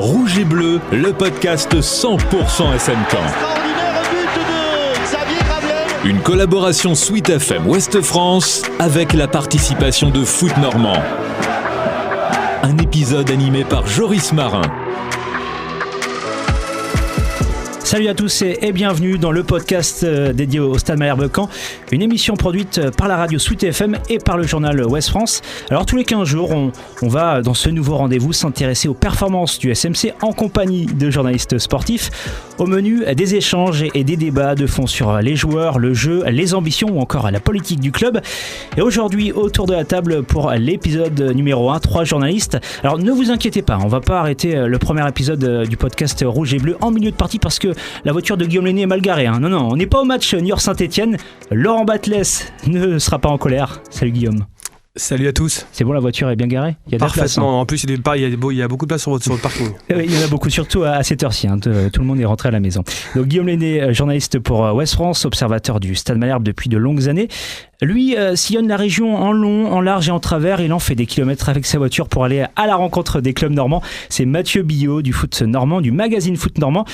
Rouge et Bleu, le podcast 100% SM Caen. Une collaboration Sweet FM Ouest France avec la participation de Foot Normand. Un épisode animé par Joris Marin. Salut à tous et bienvenue dans le podcast dédié au Stade Malherbe Caen, une émission produite par la radio Sweet FM et par le journal Ouest France. Alors tous les 15 jours, on va dans ce nouveau rendez-vous s'intéresser aux performances du SMC en compagnie de journalistes sportifs. Au menu, des échanges et des débats de fond sur les joueurs, le jeu, les ambitions ou encore la politique du club. Et aujourd'hui, autour de la table pour l'épisode numéro 1, 3 journalistes. Alors ne vous inquiétez pas, on va pas arrêter le premier épisode du podcast Rouge et Bleu en milieu de partie parce que la voiture de Guillaume Lenné est mal garée. Non, on n'est pas au match Niort-Saint-Etienne. Laurent Batles ne sera pas en colère. Salut Guillaume. Salut à tous. C'est bon, la voiture est bien garée? Il y a parfaitement. En plus, il y a beaucoup de place sur le parking. Il y en a beaucoup, surtout à cette heure-ci. Tout le monde est rentré à la maison. Donc Guillaume Lenné, journaliste pour Ouest France, observateur du Stade Malherbe depuis de longues années. Lui sillonne la région en long, en large et en travers. Il en fait des kilomètres avec sa voiture pour aller à la rencontre des clubs normands. C'est Mathieu Billot du Foot Normand, du magazine Foot Normand,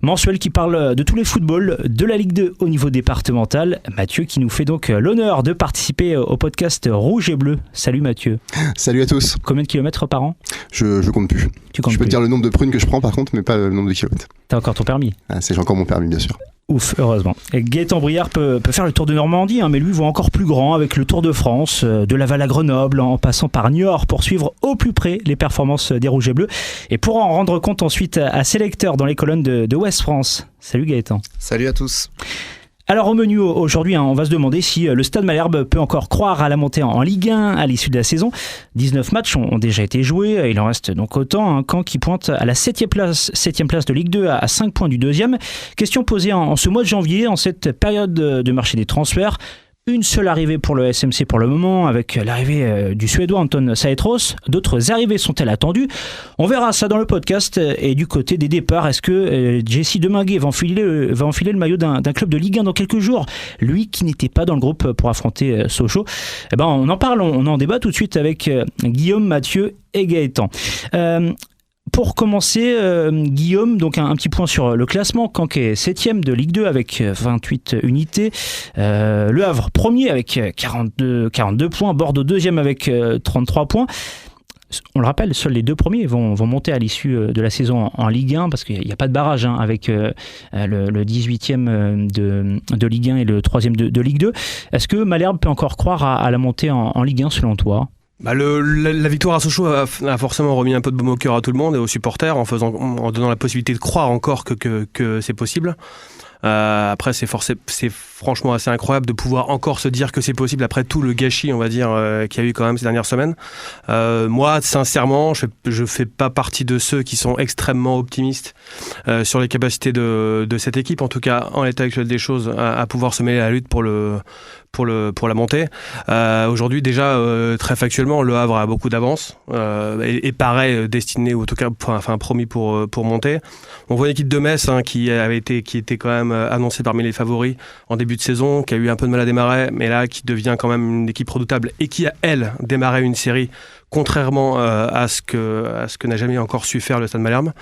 mensuel qui parle de tous les footballs, de la Ligue 2 au niveau départemental. Mathieu qui nous fait donc l'honneur de participer au podcast Rouge et Bleu. Salut Mathieu. Salut à tous. Combien de kilomètres par an? Je compte plus. Je peux te dire le nombre de prunes que je prends par contre, mais pas le nombre de kilomètres. T'as encore ton permis? J'ai encore mon permis, bien sûr. Ouf, heureusement. Et Gaëtan Briard peut faire le tour de Normandie, mais lui voit encore plus grand avec le Tour de France, de Laval à Grenoble, en passant par Niort pour suivre au plus près les performances des Rouges et Bleus. Et pour en rendre compte ensuite à ses lecteurs dans les colonnes de Ouest France. Salut Gaëtan. Salut à tous. Alors au menu aujourd'hui, on va se demander si le Stade Malherbe peut encore croire à la montée en Ligue 1 à l'issue de la saison. 19 matchs ont déjà été joués, il en reste donc autant. Caen qui pointe à la 7e place de Ligue 2 à 5 points du 2e. Question posée en ce mois de janvier, en cette période de marché des transferts. Une seule arrivée pour le SMC pour le moment, avec l'arrivée du Suédois Anton Saetros. D'autres arrivées sont-elles attendues? On verra ça dans le podcast. Et du côté des départs, est-ce que Jesse Deminguet va enfiler le maillot d'un club de Ligue 1 dans quelques jours? Lui qui n'était pas dans le groupe pour affronter Sochaux. Eh ben, on en parle, on en débat tout de suite avec Guillaume, Mathieu et Gaëtan. Pour commencer, Guillaume, donc un petit point sur le classement. Caen qui est 7e de Ligue 2 avec 28 unités. Le Havre premier avec 42 points. Bordeaux 2e avec 33 points. On le rappelle, seuls les deux premiers vont monter à l'issue de la saison en Ligue 1 parce qu'il n'y a pas de barrage avec le 18e de Ligue 1 et le 3e de Ligue 2. Est-ce que Malherbe peut encore croire à la montée en Ligue 1 selon toi? La victoire à Sochaux a forcément remis un peu de baume au cœur à tout le monde et aux supporters en donnant la possibilité de croire encore que c'est possible. Après c'est franchement assez incroyable de pouvoir encore se dire que c'est possible après tout le gâchis, on va dire, qu'il y a eu quand même ces dernières semaines. Moi sincèrement je fais pas partie de ceux qui sont extrêmement optimistes sur les capacités de cette équipe, en tout cas en l'état actuel des choses, à pouvoir se mêler à la lutte pour la montée. Aujourd'hui déjà très factuellement le Havre a beaucoup d'avance et paraît destiné, ou en tout cas promis pour monter. On voit une équipe de Metz qui était quand même annoncée parmi les favoris en début de saison, qui a eu un peu de mal à démarrer, mais là qui devient quand même une équipe redoutable et qui a elle démarré une série contrairement à ce que n'a jamais encore su faire le Stade Malherbe.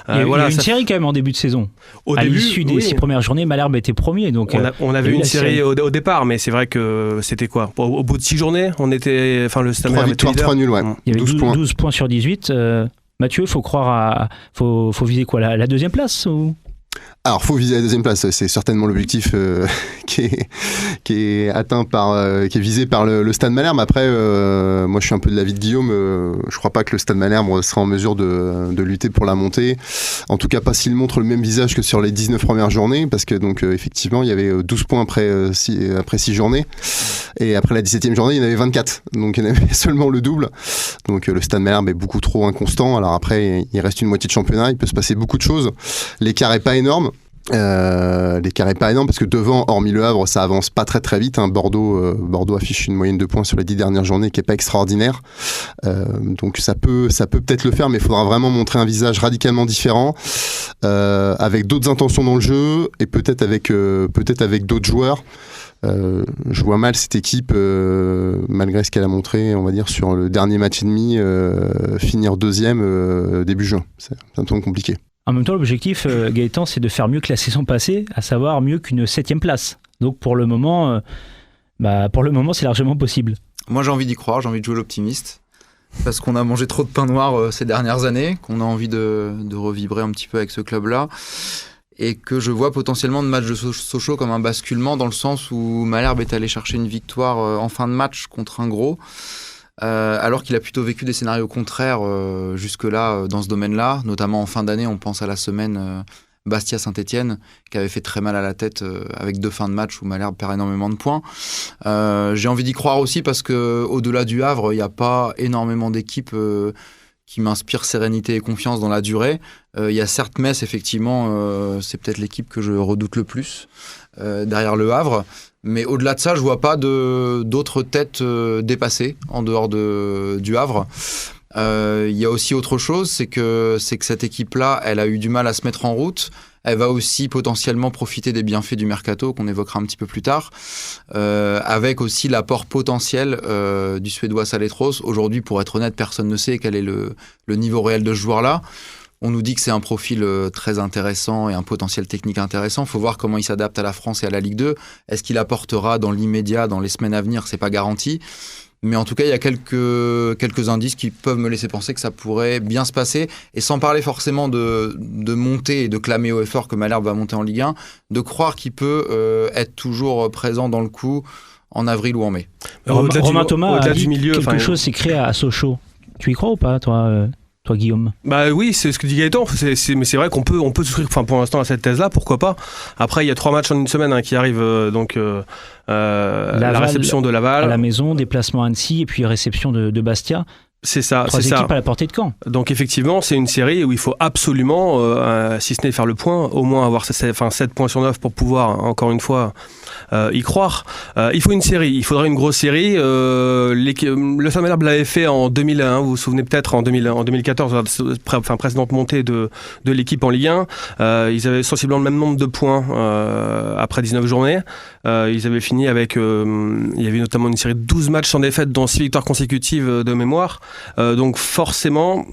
Il y a eu une série quand même en début de saison. À l'issue des 6 premières journées, Malherbe était premier. Donc on avait une série au départ, mais c'est vrai que c'était quoi? Au bout de 6 journées, on était, le Stade Malherbe était leader. 3 nuls, ouais. Il y avait 12 points sur 18. Mathieu, faut viser quoi, la deuxième place ou... Alors, faut viser la deuxième place. C'est certainement l'objectif qui est atteint qui est visé par le Stade Malherbe. Après, moi, je suis un peu de l'avis de Guillaume. Je crois pas que le Stade Malherbe sera en mesure de lutter pour la montée. En tout cas, pas s'il montre le même visage que sur les 19 premières journées, parce que donc effectivement, il y avait 12 points après 6 journées, et après la 17e journée, il y en avait 24. Donc, il y en avait seulement le double. Donc, le Stade Malherbe est beaucoup trop inconstant. Alors après, il reste une moitié de championnat. Il peut se passer beaucoup de choses. L'écart est pas énorme. L'écart est pas énorme parce que devant, hormis le Havre, ça avance pas très très vite. Bordeaux affiche une moyenne de points sur les 10 dernières journées qui est pas extraordinaire. Donc ça peut peut-être le faire, mais il faudra vraiment montrer un visage radicalement différent, avec d'autres intentions dans le jeu et peut-être avec d'autres joueurs. Je vois mal cette équipe, malgré ce qu'elle a montré, on va dire, sur le dernier match et demi, finir deuxième début juin. Ça me semble compliqué. En même temps, l'objectif, Gaëtan, c'est de faire mieux que la saison passée, à savoir mieux qu'une 7e place. Donc pour le moment, c'est largement possible. Moi, j'ai envie d'y croire, j'ai envie de jouer l'optimiste. Parce qu'on a mangé trop de pain noir ces dernières années, qu'on a envie de revibrer un petit peu avec ce club-là. Et que je vois potentiellement le match de Sochaux comme un basculement, dans le sens où Malherbe est allé chercher une victoire en fin de match contre un gros. Alors qu'il a plutôt vécu des scénarios contraires jusque-là dans ce domaine-là, notamment en fin d'année. On pense à la semaine Bastia-Saint-Etienne, qui avait fait très mal à la tête avec 2 fins de match où Malherbe perd énormément de points. J'ai envie d'y croire aussi parce qu'au-delà du Havre, il n'y a pas énormément d'équipes qui m'inspirent sérénité et confiance dans la durée. Il y a certes Metz, effectivement, c'est peut-être l'équipe que je redoute le plus derrière le Havre. Mais au-delà de ça, je vois pas d'autres têtes dépassées en dehors du Havre. Il y a aussi autre chose, c'est que cette équipe-là, elle a eu du mal à se mettre en route. Elle va aussi potentiellement profiter des bienfaits du mercato qu'on évoquera un petit peu plus tard, avec aussi l'apport potentiel du Suédois Saletros. Aujourd'hui, pour être honnête, personne ne sait quel est le niveau réel de ce joueur-là. On nous dit que c'est un profil très intéressant et un potentiel technique intéressant. Il faut voir comment il s'adapte à la France et à la Ligue 2. Est-ce qu'il apportera dans l'immédiat, dans les semaines à venir? C'est pas garanti. Mais en tout cas, il y a quelques indices qui peuvent me laisser penser que ça pourrait bien se passer. Et sans parler forcément de monter et de clamer haut et fort que Malherbe va monter en Ligue 1, de croire qu'il peut être toujours présent dans le coup en avril ou en mai. Romain Thomas a dit milieu, quelque chose s'est créé à Sochaux. Tu y crois ou pas, toi Guillaume? Bah oui, c'est ce que dit Gaëtan, mais c'est vrai qu'on peut souscrire, pour l'instant, à cette thèse-là, pourquoi pas. Après, il y a 3 matchs en une semaine qui arrivent, la réception de Laval. À la maison, déplacement à Annecy, et puis réception de Bastia. C'est ça, 3 équipes à la portée de Caen. Donc effectivement, c'est une série où il faut absolument, si ce n'est faire le point, au moins avoir 7 points sur 9 pour pouvoir, encore une fois, y croire. Il faut une série, il faudrait une grosse série. Le Stade Malherbe l'avait fait en 2001, vous vous souvenez peut-être, en 2014, précédente montée de l'équipe en Ligue 1. Ils avaient sensiblement le même nombre de points après 19 journées. Ils avaient fini avec, il y avait notamment une série de 12 matchs sans défaite, dont 6 victoires consécutives de mémoire. Donc forcément,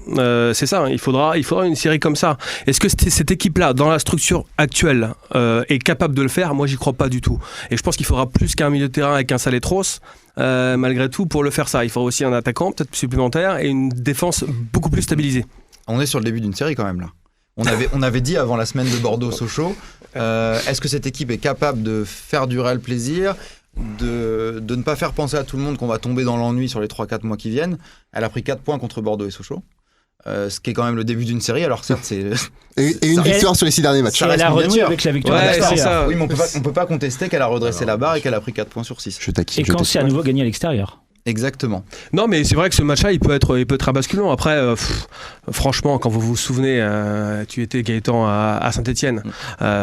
c'est ça, il faudra une série comme ça. Est-ce que cette équipe-là, dans la structure actuelle, est capable de le faire? Moi, j'y crois pas du tout. Et je pense qu'il faudra plus qu'un milieu de terrain avec un Saletros, malgré tout, pour le faire ça. Il faudra aussi un attaquant, peut-être supplémentaire, et une défense beaucoup plus stabilisée. On est sur le début d'une série quand même là. On avait dit avant la semaine de Bordeaux-Sochaux, est-ce que cette équipe est capable de faire durer le plaisir, de ne pas faire penser à tout le monde qu'on va tomber dans l'ennui sur les 3-4 mois qui viennent? Elle a pris 4 points contre Bordeaux et Sochaux. Ce qui est quand même le début d'une série, alors certes c'est... Et une victoire sur les 6 derniers matchs. Elle a renoué avec la victoire de l'extérieur. Oui, mais on peut pas contester qu'elle a redressé la barre et qu'elle a pris 4 points sur 6. Et quand c'est à nouveau gagné à l'extérieur. Exactement. Non, mais c'est vrai que ce match-là, il peut être un basculement. Après, franchement, quand vous vous souvenez, tu étais Gaëtan à Saint-Etienne,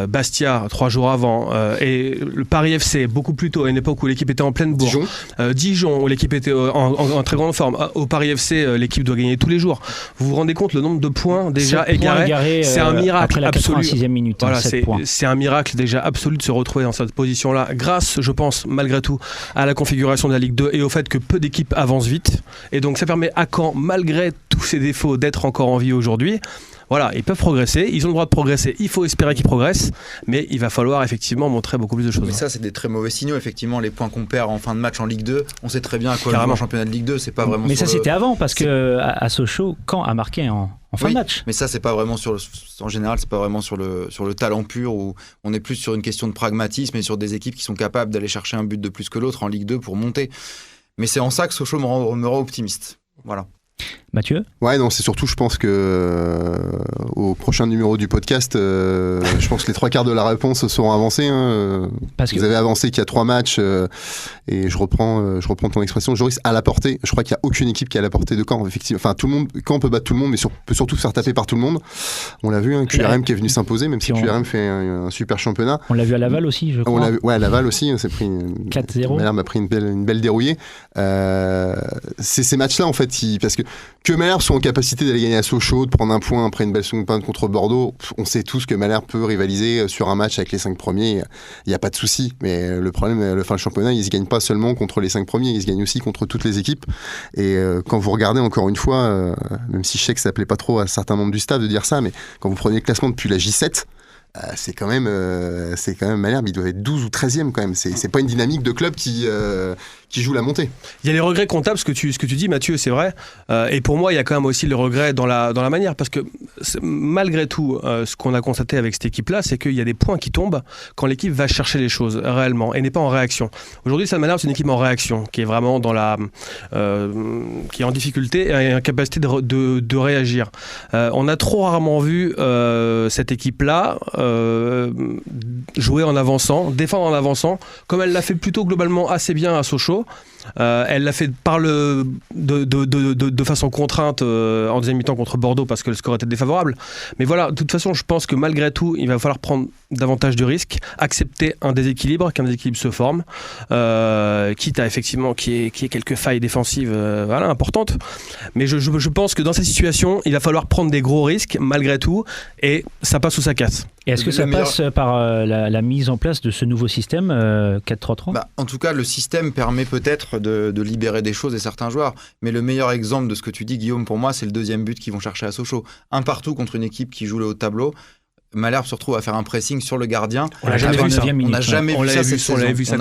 Bastia 3 jours avant, et le Paris FC beaucoup plus tôt, à une époque où l'équipe était en pleine bourre. Dijon, où l'équipe était en très grande forme. Au Paris FC, l'équipe doit gagner tous les jours. Vous vous rendez compte le nombre de points déjà égarés? C'est un miracle après la absolu. 86e minute. Voilà, c'est un miracle déjà absolu de se retrouver dans cette position-là, grâce, je pense, malgré tout, à la configuration de la Ligue 2 et au fait que peu d'équipes avancent vite. Et donc ça permet à Caen, malgré tous ses défauts, d'être encore en vie aujourd'hui. Voilà, ils peuvent progresser, ils ont le droit de progresser, il faut espérer qu'ils progressent, mais il va falloir effectivement montrer beaucoup plus de choses. Mais ça, c'est des très mauvais signaux, effectivement, les points qu'on perd en fin de match en Ligue 2, on sait très bien à quoi joue un championnat de Ligue 2, c'est pas vraiment. Mais ça, c'était avant, parce que à Sochaux, Caen a marqué en fin de match. Mais ça, c'est pas vraiment en général, c'est pas vraiment sur le talent pur, où on est plus sur une question de pragmatisme et sur des équipes qui sont capables d'aller chercher un but de plus que l'autre en Ligue 2 pour monter. Mais c'est en ça que Sochaux me rend optimiste. Voilà. Mathieu ? Ouais, non, c'est surtout, je pense que au prochain numéro du podcast, je pense que les 3/4 de la réponse seront avancés. Vous avez avancé qu'il y a 3 matchs, et je reprends ton expression, Joris, à la portée. Je crois qu'il n'y a aucune équipe qui est à la portée de Caen, effectivement. Enfin, tout le monde, Caen peut battre tout le monde, mais peut surtout se faire taper par tout le monde. On l'a vu, QRM qui est venu s'imposer, même si QRM fait un super championnat. On l'a vu à Laval aussi, je crois. À Laval aussi, c'est pris 4-0. Malherbe a pris une belle dérouillée. C'est ces matchs-là, en fait, parce que Malherbe soit en capacité d'aller gagner à Sochaux, de prendre un point après une belle seconde pinte contre Bordeaux, on sait tous que Malherbe peut rivaliser sur un match avec les 5 premiers, il n'y a pas de souci. Mais le problème, le championnat, il ne se gagne pas seulement contre les 5 premiers, il se gagne aussi contre toutes les équipes. Et quand vous regardez encore une fois, même si je sais que ça ne plaît pas trop à certains membres du staff de dire ça, mais quand vous prenez le classement depuis la J7, c'est quand même Malherbe, il doit être 12 ou 13e quand même. C'est pas une dynamique de club qui joue la montée. Il y a les regrets comptables, ce que tu dis, Mathieu, c'est vrai. Et pour moi, il y a quand même aussi le regret dans la manière, parce que malgré tout, ce qu'on a constaté avec cette équipe-là, c'est qu'il y a des points qui tombent quand l'équipe va chercher les choses réellement et n'est pas en réaction. Aujourd'hui, Stade Malherbe, c'est une équipe en réaction, qui est vraiment qui est en difficulté et en capacité de réagir. On a trop rarement vu cette équipe-là jouer en avançant, défendre en avançant, comme elle l'a fait plutôt globalement assez bien à Sochaux. Elle l'a fait de façon contrainte en deuxième mi-temps contre Bordeaux parce que le score était défavorable. Mais voilà, de toute façon, je pense que malgré tout, il va falloir prendre davantage de risques, accepter qu'un déséquilibre se forme, quitte à effectivement qu'il y ait quelques failles défensives importantes. Mais je pense que dans cette situation, il va falloir prendre des gros risques malgré tout, et ça passe ou ça casse. Et est-ce que ça passe par la mise en place de ce nouveau système 4-3-3 ? En tout cas, le système permet peut-être de libérer des choses et certains joueurs. Mais le meilleur exemple de ce que tu dis, Guillaume, pour moi, c'est le deuxième but qu'ils vont chercher à Sochaux. Un partout contre une équipe qui joue le haut de tableau. Malherbe se retrouve à faire un pressing sur le gardien. On n'a jamais vu ça. On n'a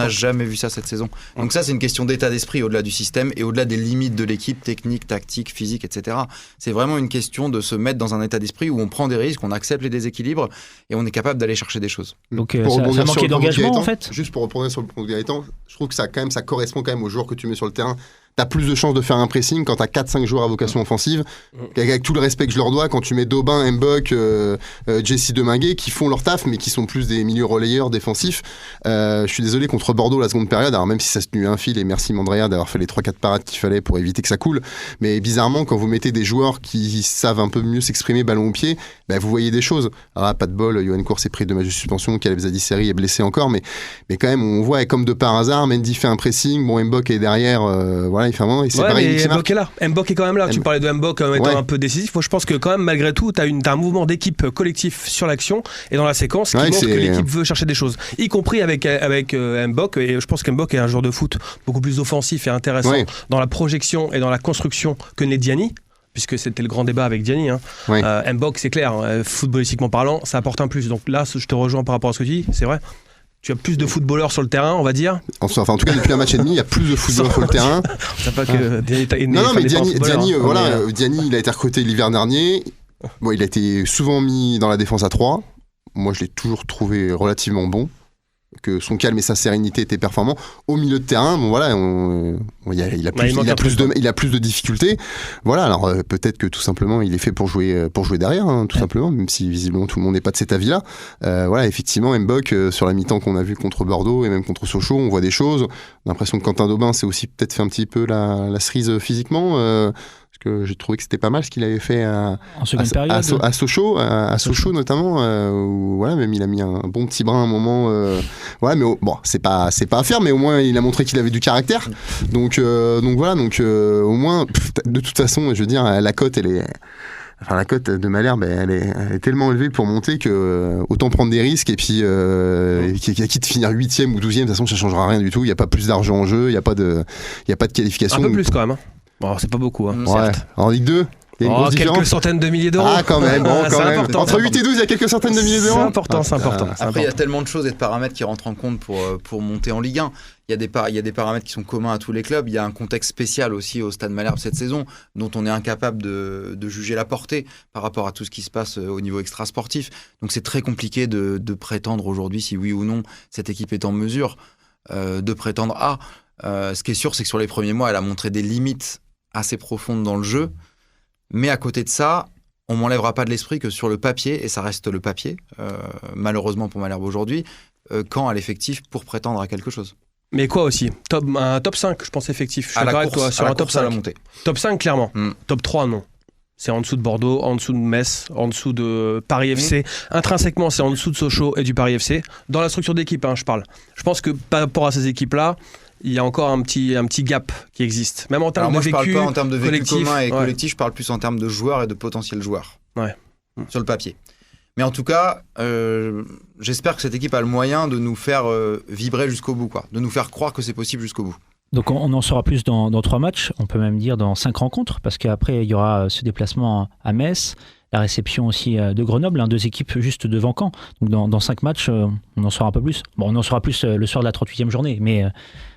jamais vu ça cette saison. Donc ça, c'est une question d'état d'esprit au-delà du système et au-delà des limites de l'équipe, technique, tactique, physique, etc. C'est vraiment une question de se mettre dans un état d'esprit où on prend des risques, on accepte les déséquilibres et on est capable d'aller chercher des choses. Donc ça manquait d'engagement en fait. Juste pour reprendre sur le point de Gaëtan, je trouve que ça correspond quand même aux joueurs que tu mets sur le terrain. T'as plus de chances de faire un pressing quand t'as 4-5 joueurs à vocation offensive. Avec tout le respect que je leur dois, quand tu mets Daubin, Mbok, Jesse Deminguet, qui font leur taf, mais qui sont plus des milieux relayeurs défensifs. Je suis désolé, contre Bordeaux, la seconde période, alors même si ça se tenait un fil, et merci Mandrea d'avoir fait les 3-4 parades qu'il fallait pour éviter que ça coule. Mais bizarrement, quand vous mettez des joueurs qui savent un peu mieux s'exprimer ballon au pied, vous voyez des choses. Alors là, pas de bol, Yoann Cour s'est pris 2 matchs de suspension, Caleb Zadisseri est blessé encore, mais quand même, on voit, et comme de par hasard, Mendy fait un pressing, Mbok est derrière, il fait un moment, et c'est pareil. Mbok est là. Mbok est quand même là. Tu parlais de Mbok étant un peu décisif. Moi, je pense que quand même, malgré tout, t'as un mouvement d'équipe collectif sur l'action et dans la séquence qui montre que l'équipe veut chercher des choses, y compris avec Mbok. Et je pense qu'Mbok est un joueur de foot beaucoup plus offensif et intéressant dans la projection et dans la construction que n'est Diani, puisque c'était le grand débat avec Diani. Mbok, c'est clair, footballistiquement parlant, ça apporte un plus. Donc là, je te rejoins par rapport à ce que tu dis, c'est vrai. Tu as plus de footballeurs sur le terrain, on va dire. Enfin, en tout cas, depuis un match et demi, il y a plus de footballeurs sur le terrain. Non, mais Diani, il a été recruté l'hiver dernier. Bon, il a été souvent mis dans la défense à 3. Moi, je l'ai toujours trouvé relativement bon. Que son calme et sa sérénité étaient performants. Au milieu de terrain, il a plus de difficultés. Voilà, alors peut-être que tout simplement il est fait pour jouer derrière, tout simplement, même si visiblement tout le monde n'est pas de cet avis-là. Effectivement, Mbok sur la mi-temps qu'on a vu contre Bordeaux et même contre Sochaux, on voit des choses. On a l'impression que Quentin Daubin s'est aussi peut-être fait un petit peu la cerise physiquement. Parce que j'ai trouvé que c'était pas mal ce qu'il avait fait à Sochaux, notamment, où même il a mis un bon petit brin à un moment. Mais c'est pas à faire, mais au moins il a montré qu'il avait du caractère. Donc au moins, de toute façon, je veux dire, la cote, la cote de Malherbe, elle est tellement élevée pour monter que autant prendre des risques et puis quitte finir 8e ou 12e, de toute façon ça changera rien du tout. Il n'y a pas plus d'argent en jeu, il n'y a pas de qualification. Un peu plus quand même. Bon, c'est pas beaucoup. En Ligue 2 quelques centaines de milliers d'euros. Ah, quand même. Entre 8 et 12, il y a quelques centaines de milliers d'euros. C'est important. Après, il y a tellement de choses et de paramètres qui rentrent en compte pour monter en Ligue 1. Il y a des paramètres qui sont communs à tous les clubs. Il y a un contexte spécial aussi au Stade Malherbe cette saison, dont on est incapable de juger la portée par rapport à tout ce qui se passe au niveau extra-sportif. Donc c'est très compliqué de prétendre aujourd'hui si oui ou non cette équipe est en mesure de prétendre à. Ce qui est sûr, c'est que sur les premiers mois, elle a montré des limites assez profondes dans le jeu. Mais à côté de ça, on m'enlèvera pas de l'esprit que sur le papier, et ça reste le papier, malheureusement pour Malherbe aujourd'hui, Caen a l'effectif pour prétendre à quelque chose. Mais quoi aussi un top 5, je pense, effectif. Je suis d'accord avec toi, sur un top 5. À la montée. Top 5, clairement. Top 3, non. C'est en dessous de Bordeaux, en dessous de Metz, en dessous de Paris FC. Intrinsèquement, c'est en dessous de Sochaux et du Paris FC. Dans la structure d'équipe, je parle. Je pense que par rapport à ces équipes-là, il y a encore un petit gap qui existe. Même en termes de vécu je parle pas en termes de vécu collectif, commun et collectif, je parle plus en termes de joueurs et de potentiels joueurs. Ouais. Sur le papier. Mais en tout cas, j'espère que cette équipe a le moyen de nous faire vibrer jusqu'au bout, quoi. De nous faire croire que c'est possible jusqu'au bout. Donc on en saura plus dans 3 matchs, on peut même dire dans 5 rencontres, parce qu'après il y aura ce déplacement à Metz, la réception aussi de Grenoble, 2 équipes juste devant Caen. Donc dans 5 matchs, on en saura un peu plus. Bon, on en saura plus le soir de la 38e journée, mais...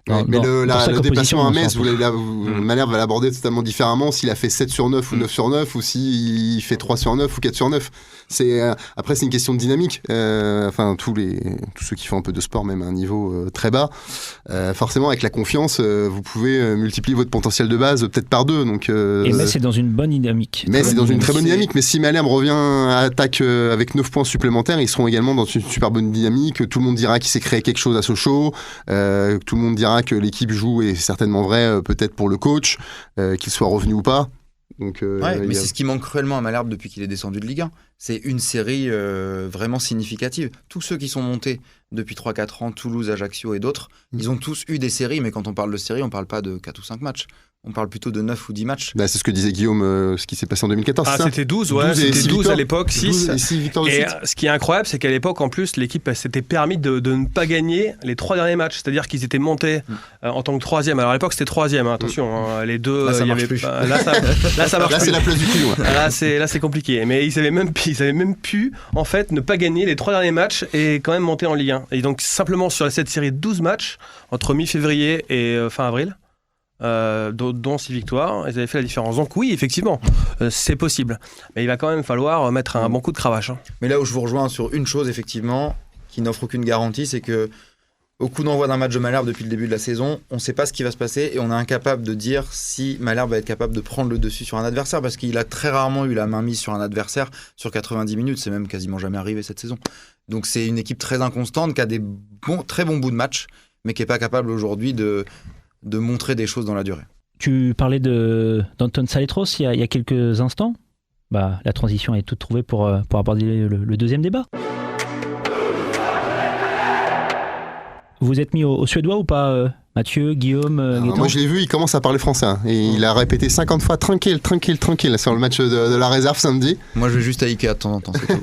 le déplacement à Metz, Malherbe va l'aborder totalement différemment s'il a fait 7 sur 9 ou 9 sur 9 ou s'il fait 3 sur 9 ou 4 sur 9. Après, c'est une question de dynamique. Tous ceux qui font un peu de sport, même à un niveau très bas, forcément, avec la confiance, vous pouvez multiplier votre potentiel de base peut-être par 2. Donc, et Metz est dans une bonne dynamique. Metz est dans une très bonne dynamique, mais si Malherbe revient à attaque avec 9 points supplémentaires, ils seront également dans une super bonne dynamique. Tout le monde dira qu'il s'est créé quelque chose à Sochaux. Tout le monde dira que l'équipe joue, et c'est certainement vrai, peut-être pour le coach, qu'il soit revenu ou pas. Donc, mais c'est ce qui manque cruellement à Malherbe depuis qu'il est descendu de Ligue 1. C'est une série vraiment significative. Tous ceux qui sont montés depuis 3-4 ans, Toulouse, Ajaccio et d'autres, ils ont tous eu des séries, mais quand on parle de séries, on ne parle pas de 4 ou 5 matchs. On parle plutôt de 9 ou 10 matchs. C'est ce que disait Guillaume, ce qui s'est passé en 2014. C'était 12, c'était 12 à l'époque, 6. Et 6 victoires de suite. Ce qui est incroyable, c'est qu'à l'époque, en plus, l'équipe s'était permis de ne pas gagner les 3 derniers matchs. C'est-à-dire qu'ils étaient montés en tant que 3e. Alors à l'époque, c'était 3e, attention. Les deux, là, ça marche plus. Là, ça marche là, plus. c'est la place du cul. Là, c'est compliqué. Mais ils avaient même pu, en fait, ne pas gagner les 3 derniers matchs et quand même monter en Ligue 1. Et donc, simplement sur cette série de 12 matchs, entre mi-février et fin avril, dont 6 victoires, ils avaient fait la différence. Donc oui, effectivement, c'est possible. Mais il va quand même falloir mettre un bon coup de cravache. Mais là où je vous rejoins sur une chose, effectivement, qui n'offre aucune garantie, c'est que au coup d'envoi d'un match de Malherbe depuis le début de la saison, on ne sait pas ce qui va se passer et on est incapable de dire si Malherbe va être capable de prendre le dessus sur un adversaire, parce qu'il a très rarement eu la main mise sur un adversaire sur 90 minutes. C'est même quasiment jamais arrivé cette saison. Donc c'est une équipe très inconstante qui a des très bons bouts de match, mais qui n'est pas capable aujourd'hui de montrer des choses dans la durée. Tu parlais d'Anton Saletros il y a quelques instants. La transition est toute trouvée pour aborder le deuxième débat. Vous êtes mis au suédois ou pas, Mathieu, Guillaume, Gaëtan? Moi je l'ai vu, il commence à parler français. Et il a répété 50 fois tranquille sur le match de la réserve samedi. Moi je vais juste à Ikea de temps en temps, c'est tout.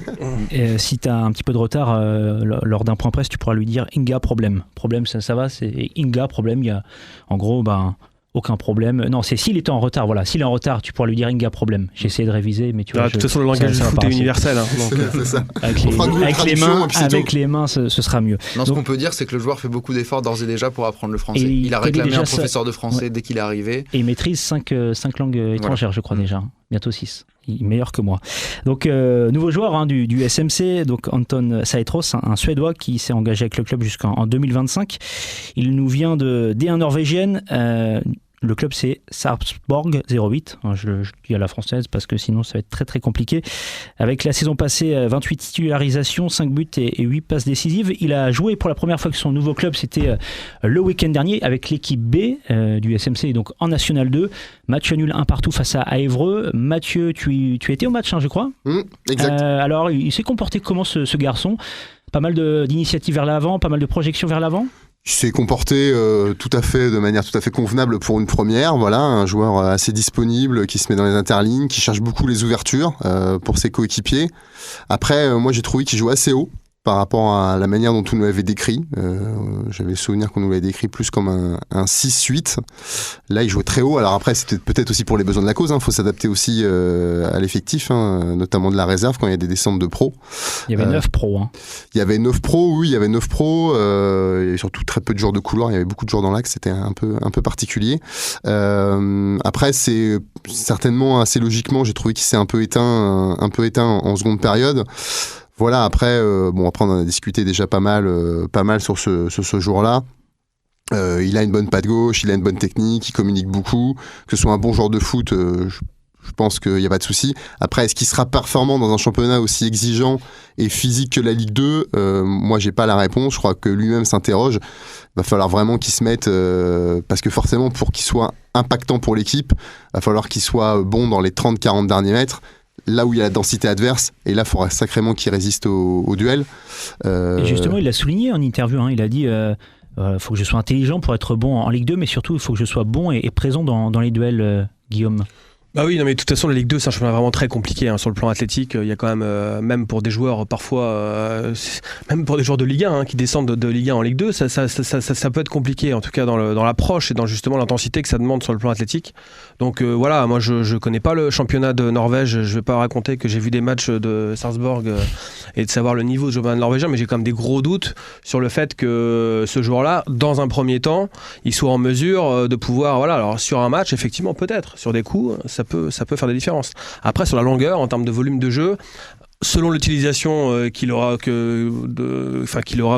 Et si tu as un petit peu de retard, lors d'un point presse, tu pourras lui dire Inga problème. Problème, ça va, c'est Inga problème. Il y a en gros, aucun problème. Non, c'est s'il était en retard. Voilà, s'il est en retard, tu pourras lui dire Inga problème. J'ai essayé de réviser, mais tu vois. De toute façon, le langage du foot est universel. C'est ça. Avec les mains, ce sera mieux. Non, ce qu'on peut dire, c'est que le joueur fait beaucoup d'efforts d'ores et déjà pour apprendre le français. Il a réclamé un professeur de français dès qu'il est arrivé. Et il maîtrise 5 langues étrangères, je crois déjà. Bientôt 6. Il est meilleur que moi. Donc, nouveau joueur du SMC, donc Anton Saletros, un Suédois qui s'est engagé avec le club jusqu'en 2025. Il nous vient de D1 norvégienne. Le club, c'est Sarpsborg 08. Je le dis à la française parce que sinon, ça va être très très compliqué. Avec la saison passée, 28 titularisations, 5 buts et 8 passes décisives. Il a joué pour la première fois avec son nouveau club. C'était le week-end dernier avec l'équipe B du SMC, donc en National 2. Match nul 1 partout face à Évreux. Mathieu, tu étais au match, je crois. Exact. Alors, il s'est comporté comment ce garçon? Pas mal d'initiatives vers l'avant, pas mal de projections vers l'avant? Il s'est comporté de manière tout à fait convenable pour une première. Voilà, un joueur assez disponible, qui se met dans les interlignes, qui cherche beaucoup les ouvertures pour ses coéquipiers. Après, moi j'ai trouvé qu'il jouait assez haut par rapport à la manière dont on nous l'avait décrit. J'avais le souvenir qu'on nous l'avait décrit plus comme un 6-8. Là, il jouait très haut. Alors après, c'était peut-être aussi pour les besoins de la cause. Il faut s'adapter aussi à l'effectif, notamment de la réserve quand il y a des descentes de pros. Il y avait 9 pros. Il y avait 9 pros, oui, il y avait 9 pros. Et surtout très peu de joueurs de couloir. Il y avait beaucoup de joueurs dans l'axe. C'était un peu particulier. Après, c'est certainement assez logiquement, j'ai trouvé qu'il s'est un peu éteint en seconde période. Voilà, après on en a discuté déjà pas mal sur ce jour-là. Il a une bonne patte gauche, il a une bonne technique, il communique beaucoup. Que ce soit un bon joueur de foot, Je pense qu'il n'y a pas de souci. Après, est-ce qu'il sera performant dans un championnat aussi exigeant et physique que la Ligue 2 ? Moi, j'ai pas la réponse. Je crois que lui-même s'interroge. Il va falloir vraiment qu'il se mette... parce que forcément, pour qu'il soit impactant pour l'équipe, il va falloir qu'il soit bon dans les 30-40 derniers mètres, là où il y a la densité adverse. Et là, il faudra sacrément qu'il résiste au duel. Et justement, il l'a souligné en interview. Il a dit... faut que je sois intelligent pour être bon en Ligue 2, mais surtout, il faut que je sois bon et présent dans les duels, Guillaume. Bah oui, non mais de toute façon la Ligue 2 c'est un championnat vraiment très compliqué sur le plan athlétique. Il y a quand même, même pour des joueurs parfois, même pour des joueurs de Ligue 1 qui descendent de Ligue 1 en Ligue 2, ça peut être compliqué en tout cas dans l'approche et dans justement l'intensité que ça demande sur le plan athlétique. Donc voilà, moi je connais pas le championnat de Norvège, je vais pas raconter que j'ai vu des matchs de Sarpsborg et de savoir le niveau du championnat norvégien, mais j'ai quand même des gros doutes sur le fait que ce joueur-là, dans un premier temps, il soit en mesure de pouvoir, voilà, alors sur un match effectivement peut-être, sur des coups, ça peut faire des différences. Après, sur la longueur, en termes de volume de jeu, selon l'utilisation qu'il aura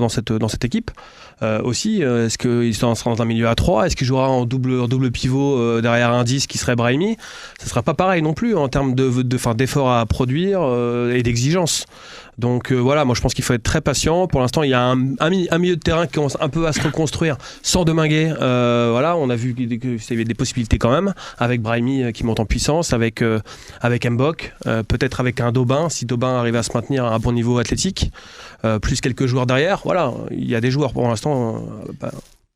dans cette équipe, aussi, est-ce qu'il sera dans un milieu à 3 ? Est-ce qu'il jouera en double pivot derrière un 10 qui serait Brahimi ? Ça ne sera pas pareil non plus en termes d'efforts à produire et d'exigence. Donc voilà, moi je pense qu'il faut être très patient. Pour l'instant, il y a un milieu de terrain qui commence un peu à se reconstruire sans Deminguet. Voilà, on a vu qu'il y avait des possibilités quand même, avec Brahimi qui monte en puissance, avec Mbok, peut-être avec un Daubin, si Daubin arrive à se maintenir à un bon niveau athlétique, plus quelques joueurs derrière. Voilà, il y a des joueurs pour l'instant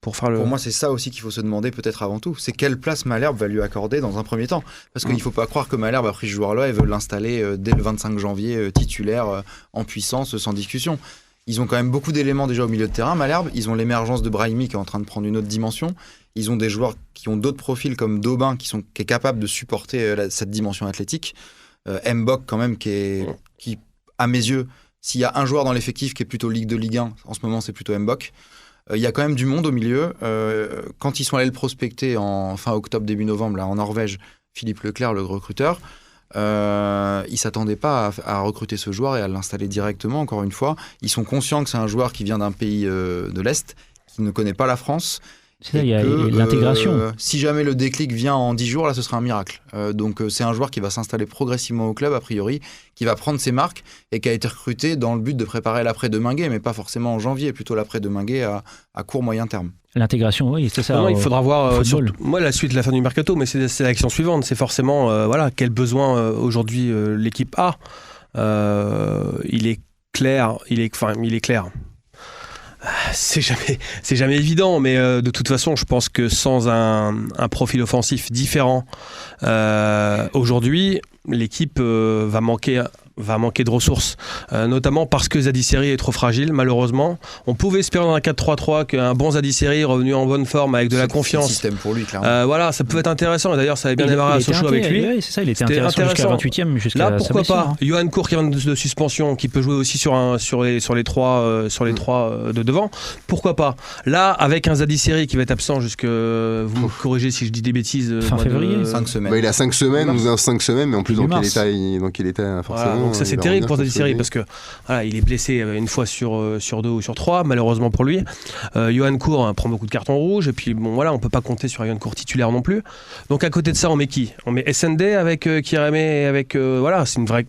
pour faire le... Pour moi, c'est ça aussi qu'il faut se demander peut-être avant tout. C'est quelle place Malherbe va lui accorder dans un premier temps. Parce qu'il ne faut pas croire que Malherbe a pris ce joueur-là et veut l'installer dès le 25 janvier titulaire en puissance, sans discussion. Ils ont quand même beaucoup d'éléments déjà au milieu de terrain, Malherbe. Ils ont l'émergence de Brahimi qui est en train de prendre une autre dimension. Ils ont des joueurs qui ont d'autres profils comme Daubin qui est capable de supporter cette dimension athlétique. Mbok quand même qui, à mes yeux, s'il y a un joueur dans l'effectif qui est plutôt Ligue 2, Ligue 1, en ce moment c'est plutôt Mbok. Il y a quand même du monde au milieu. Quand ils sont allés le prospecter en fin octobre, début novembre, là, en Norvège, Philippe Leclerc, le recruteur, ils ne s'attendaient pas à recruter ce joueur et à l'installer directement, encore une fois. Ils sont conscients que c'est un joueur qui vient d'un pays de l'Est, qui ne connaît pas la France. C'est ça, il y a l'intégration. Si jamais le déclic vient en 10 jours, là, ce sera un miracle. Donc, c'est un joueur qui va s'installer progressivement au club, a priori, qui va prendre ses marques et qui a été recruté dans le but de préparer l'après-Deminguet, mais pas forcément en janvier, plutôt l'après-Deminguet à court moyen terme. L'intégration, oui, c'est ça. Non, il faudra voir moi la suite, la fin du mercato, mais c'est l'action suivante. C'est forcément voilà, quel besoin aujourd'hui l'équipe a. Il est clair. C'est jamais évident, mais de toute façon, je pense que sans un profil offensif différent, aujourd'hui, l'équipe va manquer de ressources, notamment parce que Zadisseri est trop fragile, malheureusement. On pouvait espérer dans un 4-3-3 qu'un bon Zadisseri revenu en bonne forme avec de la confiance. C'est le système pour lui, clairement. Voilà, ça peut être intéressant. Et d'ailleurs, ça avait bien démarré à Sochaux avec lui. Oui, c'est ça, il était intéressant jusqu'à 28e. Là, pourquoi pas Johan Cour qui vient de suspension, qui peut jouer aussi sur les trois de devant. Pourquoi pas Là, avec un Zadisseri qui va être absent jusque, vous me corrigez si je dis des bêtises. Fin février. 5 semaines. Il a 5 semaines, nous avons 5 semaines, mais en plus dans quel état forcément. Voilà, donc ça c'est terrible pour Zadisseri parce que voilà, il est blessé une fois sur 2 ou sur 3, malheureusement pour lui. Johan Cour prend beaucoup de cartons rouges et puis bon voilà, on peut pas compter sur Johan Cour titulaire non plus. Donc à côté de ça, on met qui ? On met SND avec Kireme et avec voilà, c'est une vraie.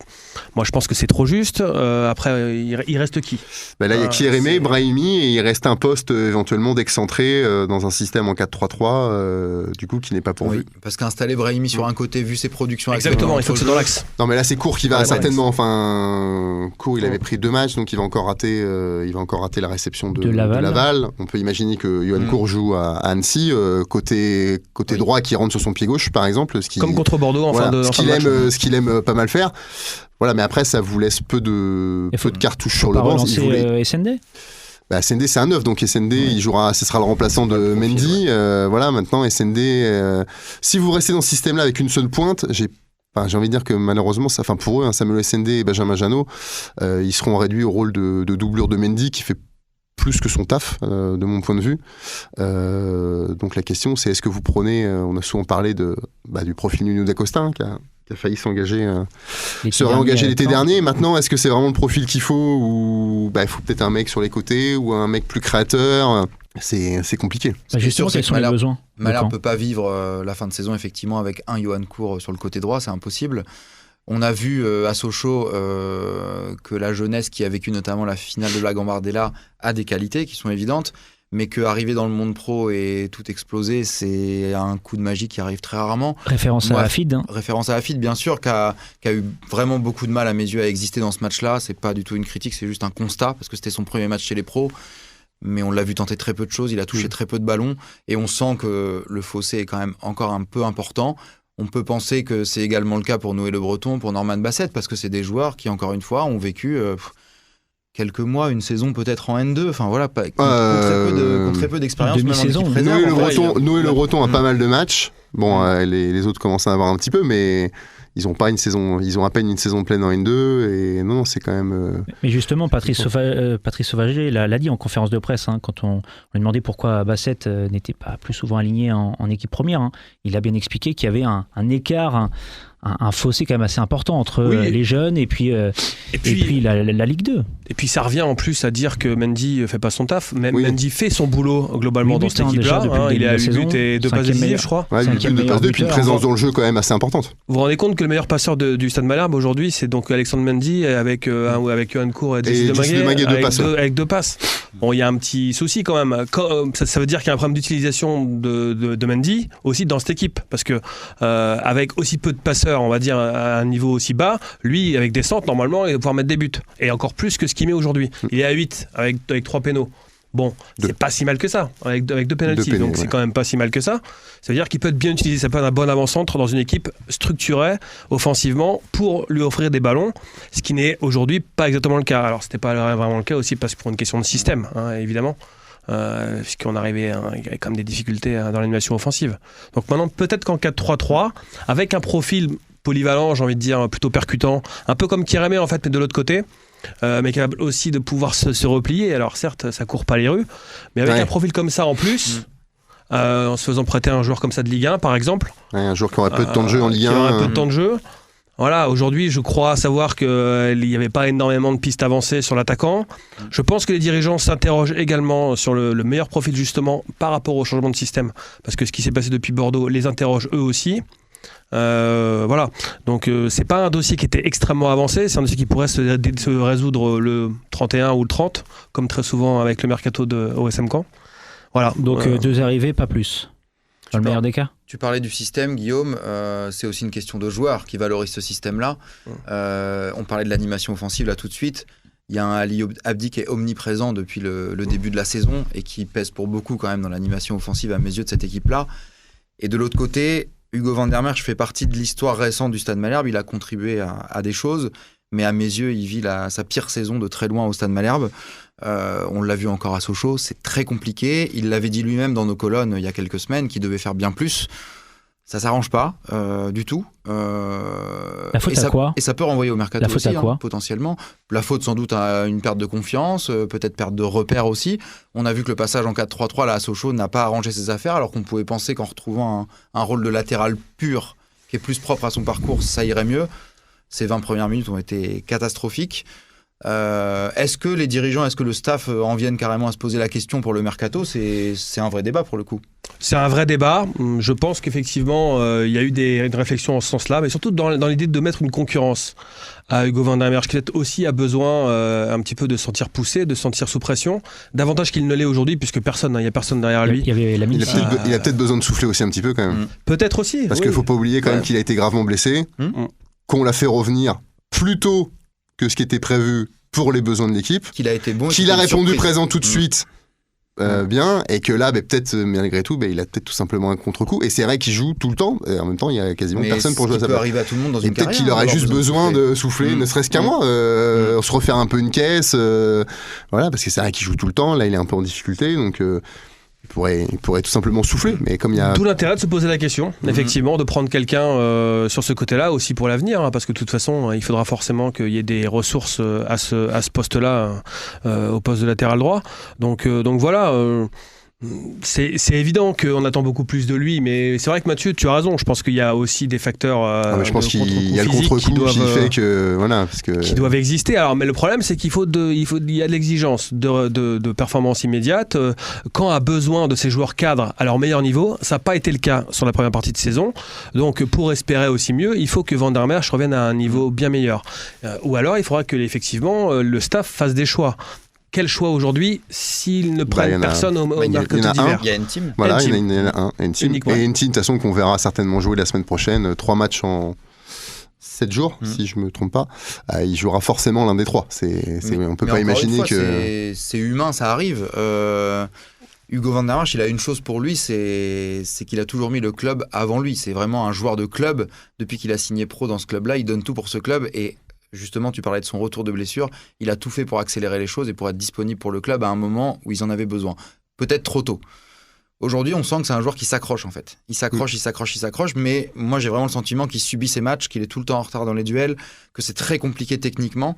Moi je pense que c'est trop juste. Après il reste qui ? Là il y a Kireme, Brahimi et il reste un poste éventuellement d'excentré dans un système en 4-3-3 du coup qui n'est pas pourvu. Oui, parce qu'installer Brahimi sur un côté vu ses productions. Exactement, il faut que c'est dans l'axe. Non mais là c'est Cour qui va certainement Cour il avait pris 2 matchs donc il va encore rater la réception de Laval. On peut imaginer que Johan Cour joue à Annecy côté droit qui rentre sur son pied gauche par exemple, comme contre Bordeaux en fin de ce qu'il aime pas mal faire. Voilà, mais après ça vous laisse peu de cartouches sur le banc. SND SND c'est un 9 donc SND il jouera, ce sera le remplaçant de Mendy. Voilà, maintenant SND si vous restez dans ce système là avec une seule pointe, j'ai envie de dire que malheureusement, pour eux, Samuel SND et Benjamin Janot, ils seront réduits au rôle de doublure de Mendy qui fait plus que son taf, de mon point de vue. Donc la question, c'est est-ce que vous prenez, on a souvent parlé du profil Nuno da Costa, qui a failli se réengager l'été dernier. Maintenant, est-ce que c'est vraiment le profil qu'il faut ou il faut peut-être un mec sur les côtés ou un mec plus créateur c'est compliqué. Justement, sûr, quels sont les besoins Malherbe ne peut pas vivre la fin de saison effectivement avec un Johan Cour sur le côté droit, c'est impossible. On a vu à Sochaux que la jeunesse qui a vécu notamment la finale de la Gambardella a des qualités qui sont évidentes, mais qu'arriver dans le monde pro et tout exploser, c'est un coup de magie qui arrive très rarement. Référence à Afid. Référence à Afid, bien sûr, qui a eu vraiment beaucoup de mal à mes yeux à exister dans ce match-là. C'est pas du tout une critique, c'est juste un constat, parce que c'était son premier match chez les pros. Mais on l'a vu tenter très peu de choses, il a touché très peu de ballons, et on sent que le fossé est quand même encore un peu important. On peut penser que c'est également le cas pour Noé Le Breton, pour Norman Bassett, parce que c'est des joueurs qui, encore une fois, ont vécu quelques mois, une saison peut-être en N2, enfin voilà, qui ont très peu d'expérience. Demi-saison. Noé Le Breton a pas mal de matchs. Bon, les autres commencent à avoir un petit peu, mais ils ont à peine une saison pleine en N2, et non, c'est quand même... Mais justement, Patrice Sauvager l'a dit en conférence de presse, quand on lui demandait pourquoi Bassett n'était pas plus souvent aligné en équipe première. Il a bien expliqué qu'il y avait un écart, un fossé quand même assez important entre les jeunes et puis la Ligue 2. Et puis ça revient en plus à dire que Mendy fait pas son taf. Mendy fait son boulot globalement dans cette équipe-là. Il est à 8 buts et 2 passes décisives, je crois. 8 buts, 2 passes, et puis une présence dans le jeu quand même assez importante. Vous vous rendez compte que le meilleur passeur du Stade Malherbe aujourd'hui, c'est donc Alexandre Mendy avec Johan Cour et Jessie Demaguet avec 2 passes. Bon, il y a un petit souci quand même. Ça veut dire qu'il y a un problème d'utilisation de Mendy aussi dans cette équipe, parce que avec aussi peu de passeurs, on va dire à un niveau aussi bas, lui avec des centres normalement il va pouvoir mettre des buts, et encore plus que ce qu'il met aujourd'hui. Il est à 8 avec 3 pénaux. Bon, c'est pas si mal que ça, avec 2 pénaltys, donc c'est quand même pas si mal que ça. Ça veut dire qu'il peut être bien utilisé, ça peut être un bon avant-centre dans une équipe structurée offensivement pour lui offrir des ballons, ce qui n'est aujourd'hui pas exactement le cas. Alors c'était pas vraiment le cas aussi parce que pour une question de système, évidemment, puisqu'on arrivait, il y avait quand même des difficultés dans l'animation offensive. Donc maintenant, peut-être qu'en 4-3-3, avec un profil polyvalent, j'ai envie de dire, plutôt percutant, un peu comme Kérémé en fait, mais de l'autre côté, mais capable aussi de pouvoir se replier. Alors certes, ça court pas les rues, mais avec un profil comme ça en plus, en se faisant prêter un joueur comme ça de Ligue 1 par exemple, un joueur qui aurait peu de temps de jeu en Ligue 1, qui aurait peu de temps de jeu. Voilà, aujourd'hui, je crois savoir qu'il n'y avait pas énormément de pistes avancées sur l'attaquant. Je pense que les dirigeants s'interrogent également sur le meilleur profil justement par rapport au changement de système, parce que ce qui s'est passé depuis Bordeaux les interroge eux aussi. Voilà, donc c'est pas un dossier qui était extrêmement avancé, c'est un dossier qui pourrait se résoudre le 31 ou le 30, comme très souvent avec le mercato de OSM Caen. Voilà. Donc 2 arrivées, pas plus, dans le meilleur des cas. Tu parlais du système, Guillaume, c'est aussi une question de joueurs qui valorisent ce système-là. On parlait de l'animation offensive là tout de suite. Il y a un Ali Abdi qui est omniprésent depuis le début de la saison et qui pèse pour beaucoup quand même dans l'animation offensive à mes yeux de cette équipe-là. Et de l'autre côté, Hugo Van der Merch fait partie de l'histoire récente du Stade Malherbe. Il a contribué à des choses, mais à mes yeux, il vit sa pire saison de très loin au Stade Malherbe. On l'a vu encore à Sochaux, c'est très compliqué. Il l'avait dit lui-même dans nos colonnes il y a quelques semaines qu'il devait faire bien plus. Ça s'arrange pas du tout. La faute à quoi ? Et ça peut renvoyer au mercato aussi, potentiellement. La faute sans doute à une perte de confiance, peut-être perte de repères aussi. On a vu que le passage en 4-3-3 là, à Sochaux n'a pas arrangé ses affaires, alors qu'on pouvait penser qu'en retrouvant un rôle de latéral pur, qui est plus propre à son parcours, ça irait mieux. Ces 20 premières minutes ont été catastrophiques. Est-ce que les dirigeants, est-ce que le staff en viennent carrément à se poser la question pour le mercato ? C'est un vrai débat pour le coup. C'est un vrai débat. Je pense qu'effectivement, il y a eu une réflexion en ce sens-là, mais surtout dans l'idée de mettre une concurrence à Hugo Van der Merch, qui peut-être aussi a besoin un petit peu de se sentir poussé, de se sentir sous pression, davantage qu'il ne l'est aujourd'hui, puisque il n'y a personne derrière lui. Il a peut-être besoin de souffler aussi un petit peu quand même. Peut-être aussi. Parce qu'il ne faut pas oublier quand même qu'il a été gravement blessé, qu'on l'a fait revenir plus tôt que ce qui était prévu pour les besoins de l'équipe, qu'il a été bon, qu'il a répondu présent tout de suite bien, et que là peut-être malgré tout il a peut-être tout simplement un contre-coup, et c'est vrai qu'il joue tout le temps, et en même temps il y a quasiment personne pour jouer à sa place. Ça peut arriver à tout le monde dans une carrière, peut-être qu'il aurait juste besoin de souffler, ne serait-ce qu'un mois, se refaire un peu une caisse, voilà, parce que c'est vrai qu'il joue tout le temps, là il est un peu en difficulté, donc il pourrait tout simplement souffler, mais comme il y a... Tout l'intérêt de se poser la question, effectivement, de prendre quelqu'un sur ce côté-là aussi pour l'avenir, parce que de toute façon, il faudra forcément qu'il y ait des ressources à ce poste-là, au poste de latéral droit. Donc voilà, C'est évident qu'on attend beaucoup plus de lui, mais c'est vrai que Mathieu, tu as raison. Je pense qu'il y a aussi des facteurs. Mais je pense qu'il y a le contre-coup qui fait que voilà, parce que qui doivent exister. Alors, mais le problème, c'est qu'il y a de l'exigence de performance immédiate. Quand a besoin de ces joueurs cadres à leur meilleur niveau, ça n'a pas été le cas sur la première partie de saison. Donc, pour espérer aussi mieux, il faut que Van der Merch revienne à un niveau bien meilleur. Ou alors, il faudra que effectivement le staff fasse des choix. Quel choix aujourd'hui s'ils ne prennent personne au mercato d'hiver? Il y a une team. Voilà, il y en a un. Une team. Et une team, de toute façon, qu'on verra certainement jouer la semaine prochaine. 3 matchs en 7 jours, si je ne me trompe pas. Il jouera forcément l'un des 3. On ne peut pas imaginer que... C'est humain, ça arrive. Hugo Van der Merch, il a une chose pour lui, c'est qu'il a toujours mis le club avant lui. C'est vraiment un joueur de club. Depuis qu'il a signé pro dans ce club-là, il donne tout pour ce club. Et justement, tu parlais de son retour de blessure. Il a tout fait pour accélérer les choses et pour être disponible pour le club à un moment où ils en avaient besoin. Peut-être trop tôt. Aujourd'hui, on sent que c'est un joueur qui s'accroche en fait. Il s'accroche, mais moi j'ai vraiment le sentiment qu'il subit ses matchs, qu'il est tout le temps en retard dans les duels, que c'est très compliqué techniquement.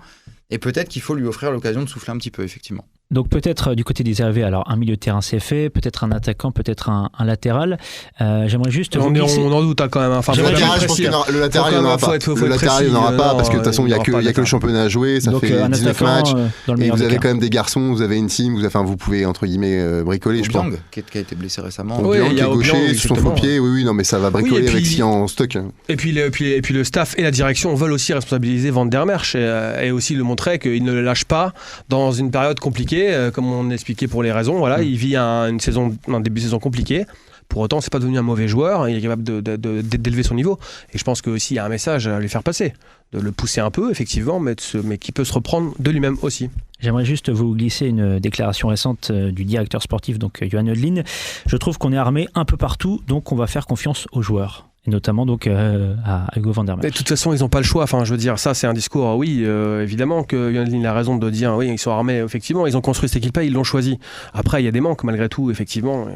Et peut-être qu'il faut lui offrir l'occasion de souffler un petit peu, effectivement. Donc peut-être du côté des arrivées, alors un milieu de terrain c'est fait, peut-être un attaquant, peut-être un latéral. J'aimerais juste... On en doute quand même. Enfin, le latéral, je pense que le latéral, il n'y en aura pas. Le latéral, il n'y en aura pas parce que de toute façon, il n'y a que le championnat à jouer. Ça fait 19 matchs. Et vous avez quand même des garçons, vous avez une team, vous pouvez entre guillemets bricoler. Obiang, qui a été blessé récemment. Obiang, qui est gaucher, sur son faux pied. Oui, non, mais ça va bricoler avec ce qu'il y a en stock. Et puis le staff et la direction veulent aussi responsabiliser Van der Merch et aussi le montrer qu'il ne le lâche pas dans une période compliquée, comme on expliqué pour les raisons. Voilà, il vit un début de saison compliqué. Pour autant, c'est pas devenu un mauvais joueur. Il est capable d'élever son niveau. Et je pense qu'il y a un message à lui faire passer, de le pousser un peu, effectivement, mais qui peut se reprendre de lui-même aussi. J'aimerais juste vous glisser une déclaration récente du directeur sportif, donc Johan Ödlin. Je trouve qu'on est armé un peu partout, donc on va faire confiance aux joueurs. Et notamment donc à Hugo Van der Merch. De toute façon, ils n'ont pas le choix. Enfin, je veux dire, ça, c'est un discours. Oui, évidemment que Johan Ödlin a raison de dire, oui, ils sont armés. Effectivement, ils ont construit cette équipe-là, ils l'ont choisi. Après, il y a des manques malgré tout. Effectivement,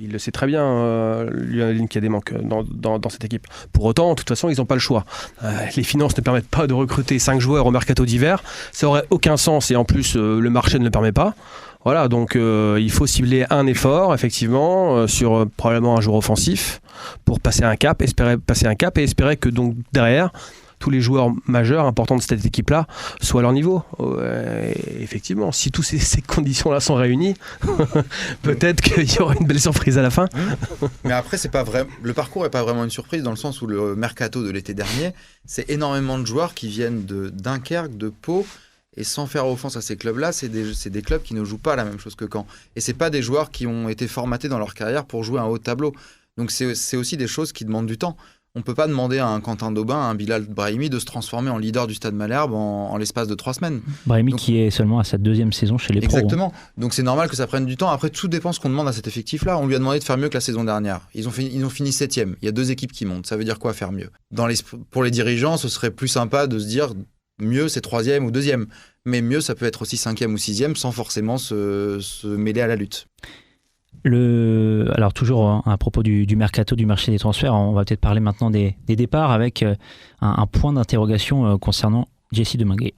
il le sait très bien, Johan Ödlin, qu'il y a des manques dans cette équipe. Pour autant, de toute façon, ils n'ont pas le choix. Les finances ne permettent pas de recruter 5 joueurs au mercato d'hiver. Ça aurait aucun sens et en plus, le marché ne le permet pas. Voilà, donc il faut cibler un effort, effectivement, sur probablement un joueur offensif pour passer un cap, et espérer que donc derrière, tous les joueurs majeurs importants de cette équipe-là soient à leur niveau. Effectivement, si toutes ces conditions-là sont réunies, peut-être qu'il y aura une belle surprise à la fin. Mais après, c'est pas vrai. Le parcours n'est pas vraiment une surprise dans le sens où le mercato de l'été dernier, c'est énormément de joueurs qui viennent de Dunkerque, de Pau. Et sans faire offense à ces clubs-là, c'est des clubs qui ne jouent pas la même chose que Caen. Et c'est pas des joueurs qui ont été formatés dans leur carrière pour jouer un haut tableau. Donc c'est aussi des choses qui demandent du temps. On peut pas demander à un Quentin Daubin, à un Bilal Brahimi de se transformer en leader du Stade Malherbe en l'espace de 3 semaines. Brahimi qui est seulement à sa 2e saison chez les pros. Exactement. Donc c'est normal que ça prenne du temps. Après, tout dépend ce qu'on demande à cet effectif-là. On lui a demandé de faire mieux que la saison dernière. Ils ont fini 7e. Il y a 2 équipes qui montent. Ça veut dire quoi faire mieux? Pour les dirigeants, ce serait plus sympa de se dire mieux c'est 3e ou 2e. Mais mieux, ça peut être aussi 5e ou 6e sans forcément se mêler à la lutte. Alors toujours à propos du mercato, du marché des transferts, on va peut-être parler maintenant des départs avec un point d'interrogation concernant Jessie Deminguet.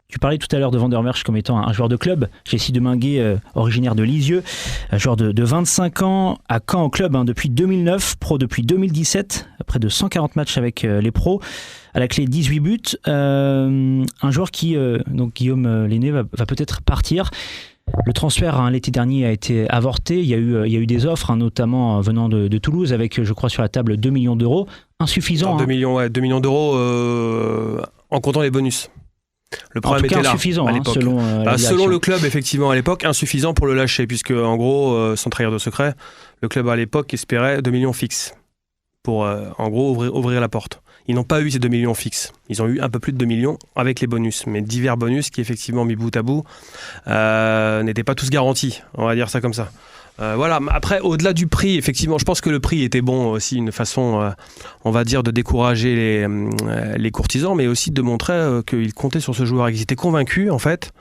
Tu parlais tout à l'heure de Van der Merch comme étant un joueur de club. Jessie Deminguet, originaire de Lisieux, joueur de 25 ans, à Caen au club depuis 2009, pro depuis 2017, près de 140 matchs avec les pros, à la clé 18 buts. Un joueur qui, donc Guillaume Lenné, va peut-être partir. Le transfert l'été dernier a été avorté. Il y a eu des offres, notamment venant de Toulouse, avec, je crois, sur la table 2 millions d'euros. Insuffisant. 2 millions d'euros en comptant les bonus. Le problème était là, insuffisant, à l'époque. Selon le club, effectivement, à l'époque, insuffisant pour le lâcher, puisque, en gros, sans trahir de secret, le club à l'époque espérait 2 millions fixes pour, en gros, ouvrir la porte. Ils n'ont pas eu ces 2 millions fixes. Ils ont eu un peu plus de 2 millions avec les bonus, mais divers bonus qui, effectivement, mis bout à bout, n'étaient pas tous garantis. On va dire ça comme ça. Voilà. Après, au-delà du prix, effectivement, je pense que le prix était bon aussi, une façon, on va dire, de décourager les courtisans, mais aussi de montrer qu'ils comptaient sur ce joueur. Ils étaient convaincus, en fait,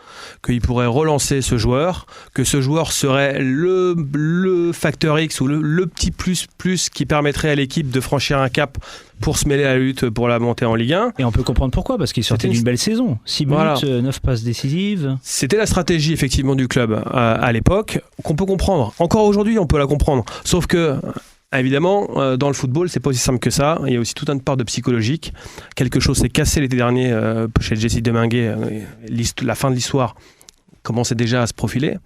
qu'il pourrait relancer ce joueur, que ce joueur serait le facteur X ou le petit plus qui permettrait à l'équipe de franchir un cap pour se mêler à la lutte pour la montée en Ligue 1. Et en peut comprendre pourquoi, parce qu'il sortait d'une belle saison. 6 buts, 9 passes décisives. C'était la stratégie effectivement du club à l'époque, qu'on peut comprendre. Encore aujourd'hui, on peut la comprendre. Sauf que, évidemment, dans le football, c'est pas aussi simple que ça. Il y a aussi toute une part de psychologique. Quelque chose s'est cassé l'été dernier chez Jessie Deminguet. La fin de l'histoire commençait déjà à se profiler.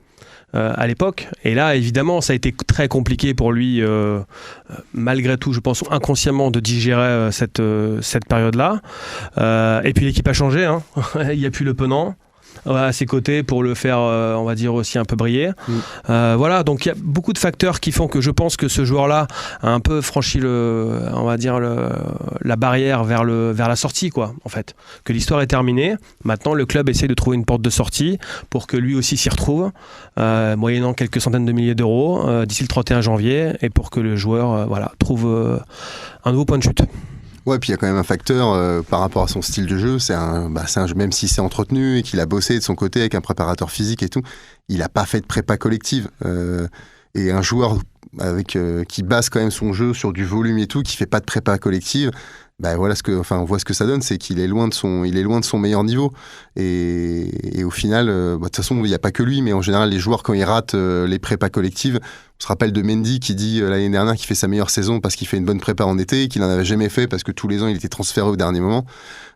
À l'époque, et là évidemment ça a été très compliqué pour lui malgré tout, je pense inconsciemment, de digérer cette période-là, et puis l'équipe a changé, hein. Il n'y a plus le Penant à ses côtés pour le faire, on va dire, aussi un peu briller. Voilà, donc il y a beaucoup de facteurs qui font que je pense que ce joueur-là a un peu franchi la barrière vers la sortie, quoi, en fait. Que l'histoire est terminée. Maintenant, le club essaie de trouver une porte de sortie pour que lui aussi s'y retrouve, moyennant quelques centaines de milliers d'euros d'ici le 31 janvier, et pour que le joueur trouve un nouveau point de chute. Ouais, puis il y a quand même un facteur par rapport à son style de jeu. C'est un jeu, même s'il s'est entretenu et qu'il a bossé de son côté avec un préparateur physique et tout, il n'a pas fait de prépa collective. Et un joueur qui base quand même son jeu sur du volume et tout, qui fait pas de prépa collective, on voit ce que ça donne, c'est qu'il est loin de son meilleur niveau. Et au final, de toute façon, il n'y a pas que lui, mais en général, les joueurs, quand ils ratent les prépas collectives, on se rappelle de Mendy qui dit l'année dernière qu'il fait sa meilleure saison parce qu'il fait une bonne prépa en été, qu'il n'en avait jamais fait parce que tous les ans, il était transféré au dernier moment.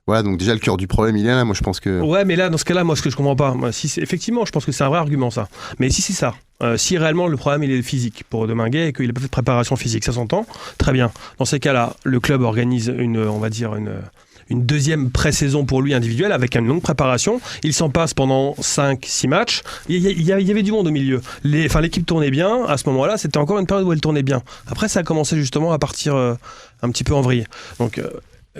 Voilà, donc déjà le cœur du problème il est là, moi je pense que... Ouais, mais là, dans ce cas-là, moi ce que je comprends pas, effectivement, je pense que c'est un vrai argument ça. Mais si c'est ça, si réellement le problème il est physique pour Deminguet et qu'il n'a pas fait de préparation physique, ça s'entend, très bien. Dans ces cas-là, le club organise une deuxième pré-saison pour lui individuelle avec une longue préparation. Il s'en passe pendant 5-6 matchs. Il y avait du monde au milieu. L'équipe tournait bien. À ce moment-là, c'était encore une période où elle tournait bien. Après, ça a commencé justement à partir un petit peu en vrille. Donc...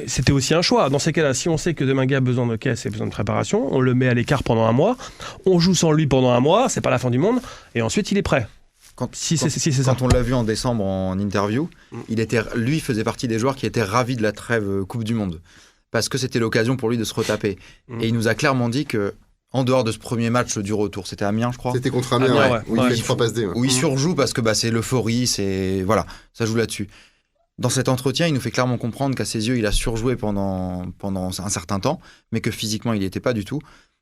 c'était aussi un choix. Dans ces cas-là, si on sait que Deminguet a besoin de caisse et besoin de préparation, on le met à l'écart pendant un mois, on joue sans lui pendant un mois, c'est pas la fin du monde, et ensuite il est prêt. Quand on l'a vu en décembre en interview, lui faisait partie des joueurs qui étaient ravis de la trêve Coupe du Monde, parce que c'était l'occasion pour lui de se retaper. Et il nous a clairement dit que, en dehors de ce premier match du retour, c'était Amiens, je crois. C'était contre Amiens, où il fait 3 passes D. Où il surjoue parce que c'est l'euphorie, voilà, ça joue là-dessus. Dans cet entretien, il nous fait clairement comprendre qu'à ses yeux, il a surjoué pendant un certain temps, mais que physiquement, il n'y était pas du tout.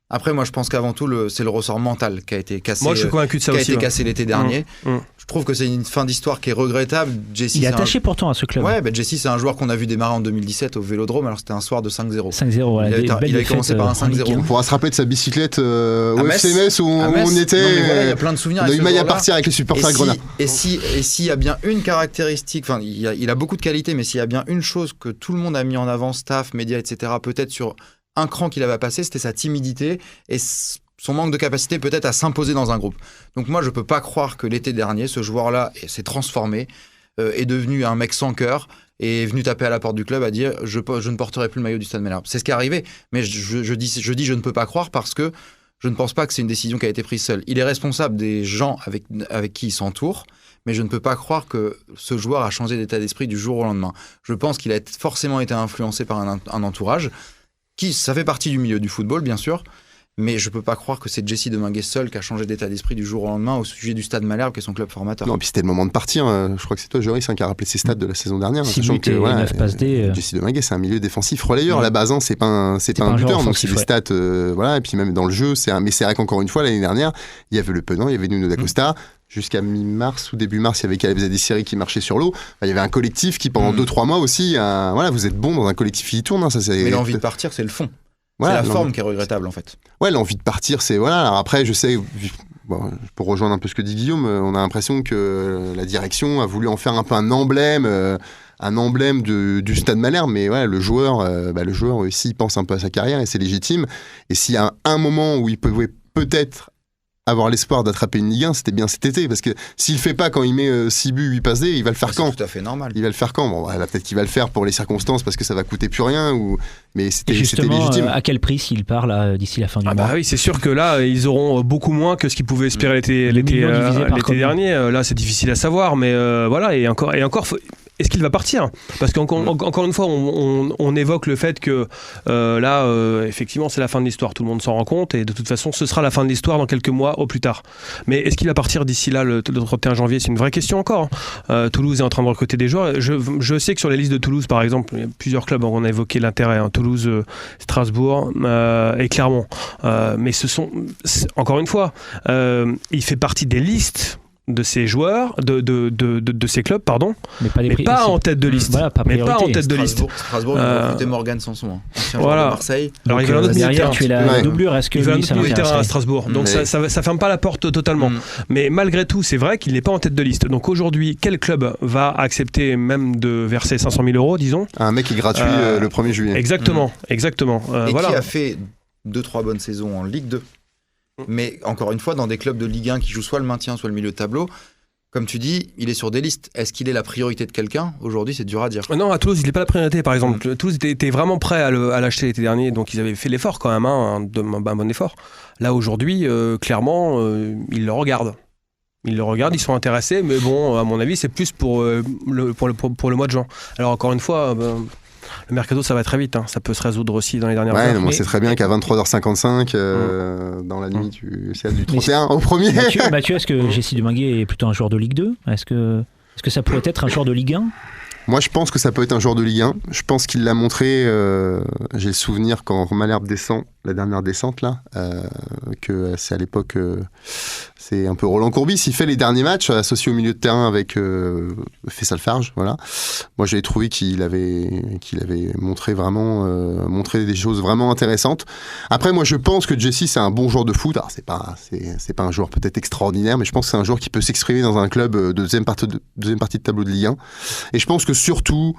Après, moi, je pense qu'avant tout, c'est le ressort mental qui a été cassé. Moi, je suis convaincu de ça aussi. Cassé l'été dernier. Je trouve que c'est une fin d'histoire qui est regrettable. Jessie, il est attaché pourtant à ce club. Ouais, Jessie, c'est un joueur qu'on a vu démarrer en 2017 au Vélodrome. Alors, c'était un soir de 5-0. 5-0, voilà. Il avait commencé par un 5-0. On pourra se rappeler de sa bicyclette au FC Metz où on était. Il y a plein de souvenirs. On a eu maille à partir avec les supporters à Grenade. Et s'il y a bien une caractéristique, il a beaucoup de qualités, mais s'il y a bien une chose que tout le monde a mis en avant, staff, médias, etc., peut-être sur un cran qu'il avait passé, c'était sa timidité et son manque de capacité peut-être à s'imposer dans un groupe. Donc moi, je peux pas croire que l'été dernier, ce joueur-là s'est transformé, est devenu un mec sans cœur et est venu taper à la porte du club à dire je ne porterai plus le maillot du Stade Malherbe. C'est ce qui est arrivé, mais je dis je ne peux pas croire parce que je ne pense pas que c'est une décision qui a été prise seule. Il est responsable des gens avec qui il s'entoure, mais je ne peux pas croire que ce joueur a changé d'état d'esprit du jour au lendemain. Je pense qu'il a forcément été influencé par un entourage. Ça fait partie du milieu du football, bien sûr, mais je peux pas croire que c'est Jessie Deminguet seul qui a changé d'état d'esprit du jour au lendemain au sujet du Stade Malherbe, qui est son club formateur. Non, puis c'était le moment de partir. Je crois que c'est toi, Joris, qui a rappelé ses stats de la saison dernière. 6 buts et 9 passes D. Jessie Deminguet, c'est un milieu défensif relayeur à la base. C'est pas un buteur, donc c'est des stats. Et puis même dans le jeu, mais c'est vrai qu'encore une fois, l'année dernière, il y avait le Penant, il y avait Nuno da Costa. Jusqu'à mi-mars ou début mars, il y avait Caleb Zadissiri qui marchait sur l'eau. Il y avait un collectif qui, pendant 2-3 mois aussi, vous êtes bon dans un collectif qui tourne. Mais l'envie de partir, c'est le fond. Voilà, c'est la forme qui est regrettable en fait. Ouais, l'envie de partir, c'est Alors après, je sais, pour rejoindre un peu ce que dit Guillaume, on a l'impression que la direction a voulu en faire un peu un emblème du Stade Malherbe, mais le joueur aussi, il pense un peu à sa carrière et c'est légitime. Et s'il y a un moment où il pouvait peut-être avoir l'espoir d'attraper une Ligue 1, c'était bien cet été, parce que s'il le fait pas quand il met 6 buts, 8 passes D, il va le faire quand ? C'est tout à fait normal. Il va le faire quand ? Peut-être qu'il va le faire pour les circonstances, parce que ça va coûter plus rien, mais c'était justement, légitime. À quel prix s'il part là, d'ici la fin du mois ? Oui, c'est sûr que là, ils auront beaucoup moins que ce qu'ils pouvaient espérer l'été dernier. Là, c'est difficile à savoir, mais voilà, et encore, est-ce qu'il va partir ? Parce qu'encore une fois, on évoque le fait que là, effectivement, c'est la fin de l'histoire. Tout le monde s'en rend compte et de toute façon, ce sera la fin de l'histoire dans quelques mois au plus tard. Mais est-ce qu'il va partir d'ici là, le 31 janvier ? C'est une vraie question encore. Toulouse est en train de recruter des joueurs. Je sais que sur les listes de Toulouse, par exemple, il y a plusieurs clubs, on a évoqué l'intérêt. Toulouse, Strasbourg et Clermont. Mais encore une fois, il fait partie des listes de ces joueurs, de ces clubs, pardon, mais pas en tête de liste. Voilà, mais pas en tête de liste. Strasbourg, ils ont recruté Morgan Sanson, ancien joueur de Marseille. Alors il veut un autre derrière, tu es la doublure. Est-ce que il veut un lui, autre militaire à Strasbourg. Donc ça ferme pas la porte totalement. Mais malgré tout, c'est vrai qu'il n'est pas en tête de liste. Donc aujourd'hui, quel club va accepter même de verser 500 000 €, disons ? Un mec qui est gratuit le 1er juillet. Exactement. Et qui a fait 2-3 bonnes saisons en Ligue 2. Mais encore une fois, dans des clubs de Ligue 1 qui jouent soit le maintien, soit le milieu de tableau, comme tu dis, il est sur des listes. Est-ce qu'il est la priorité de quelqu'un ? Aujourd'hui, c'est dur à dire. Non, à Toulouse, il n'est pas la priorité, par exemple. Toulouse était vraiment prêt à l'acheter l'été dernier, donc ils avaient fait l'effort quand même, un bon effort. Là, aujourd'hui, clairement, ils le regardent. Ils le regardent, ils sont intéressés, mais bon, à mon avis, c'est plus pour le mois de juin. Alors, encore une fois... le mercato, ça va très vite, hein. Ça peut se résoudre aussi dans les dernières heures. On sait très bien qu'à 23h55, dans la nuit du 31 au 1er. Mathieu, est-ce que Jessie Deminguet est plutôt un joueur de Ligue 2 ? Est-ce que ça pourrait être un joueur de Ligue 1 ? Moi, je pense que ça peut être un joueur de Ligue 1. Je pense qu'il l'a montré. J'ai le souvenir quand Malherbe descend, la dernière descente là, que c'est à l'époque, c'est un peu Roland Courbis. Il fait les derniers matchs associés au milieu de terrain avec Faisal Farge. Voilà. Moi, j'avais trouvé qu'il avait montré des choses vraiment intéressantes. Après, moi, je pense que Jesse, c'est un bon joueur de foot. Alors, c'est pas un joueur peut-être extraordinaire, mais je pense que c'est un joueur qui peut s'exprimer dans un club de deuxième partie de tableau de Ligue 1. Et je pense que surtout,